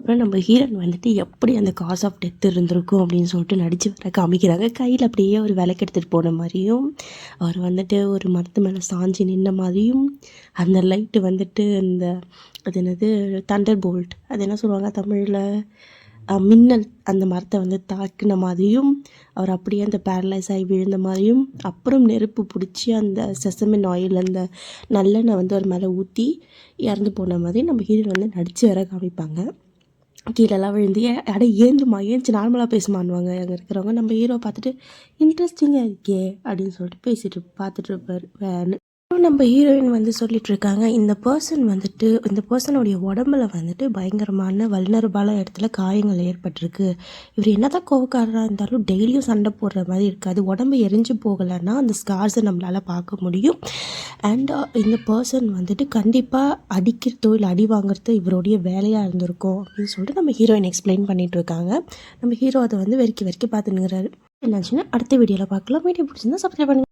அப்புறம் நம்ம ஹீரோயின் வந்துட்டு எப்படி அந்த காஸ் ஆஃப் டெத் இருந்திருக்கும் அப்படின்னு சொல்லிட்டு நடித்து வர காமிக்கிறாங்க. கையில் அப்படியே ஒரு விளக்கு எடுத்துகிட்டு போன மாதிரியும், அவர் வந்துட்டு ஒரு மரத்து மேலே சாஞ்சி நின்ன மாதிரியும், அந்த லைட்டு வந்துட்டு இந்த அது என்னது தண்டர் போல்ட் அது என்ன சொல்லுவாங்க தமிழில், மின்னல் அந்த மரத்தை வந்து தாக்கின மாதிரியும், அவர் அப்படியே அந்த பேரலைஸ் ஆகி விழுந்த மாதிரியும், அப்புறம் நெருப்பு பிடிச்சி அந்த செசமின் ஆயில் அந்த நல்லெண்ணெய் வந்து அவர் மேலே ஊற்றி இறந்து போன மாதிரி நம்ம ஹீரோயின் வந்து நடித்து வர காமிப்பாங்க. கீழெல்லாம் விழுந்து அட ஏந்துமா ஏஞ்சி நார்மலாக பேசுமான்னுவாங்க அங்கே இருக்கிறவங்க. நம்ம ஹீரோ பார்த்துட்டு இன்ட்ரெஸ்டிங்காக இருக்கே அப்படின்னு சொல்லிட்டு பேசிட்டு பார்த்துட்டு இருப்பார் வேறு. நம்ம ஹீரோயின் வந்து சொல்லிகிட்ருக்காங்க, இந்த பர்சனுடைய உடம்புல வந்துட்டு பயங்கரமான வல்னரபான இடத்துல காயங்கள் ஏற்பட்டிருக்கு. இவர் என்ன தான் கோவக்காரராக இருந்தாலும் டெய்லியும் சண்டை போடுற மாதிரி இருக்காது. உடம்பு எரிஞ்சு போகலைன்னா அந்த ஸ்கார்ஸை நம்மளால் பார்க்க முடியும். அண்ட் இந்த பர்சன் வந்துட்டு கண்டிப்பாக அடிக்கிறதோ இல்லை அடி வாங்குறதோ இவருடைய வேலையாக இருந்திருக்கும் அப்படின்னு சொல்லிட்டு நம்ம ஹீரோயின் எக்ஸ்பிளைன் பண்ணிகிட்டு இருக்காங்க. நம்ம ஹீரோ அதை வந்து வெறுக்கி பார்த்துனுங்கிறாரு. என்னாச்சுன்னா அடுத்த வீடியோவில் பார்க்கலாம். வீடியோ பிடிச்சிருந்தா சப்ஸ்கிரைப் பண்ணுங்கள்.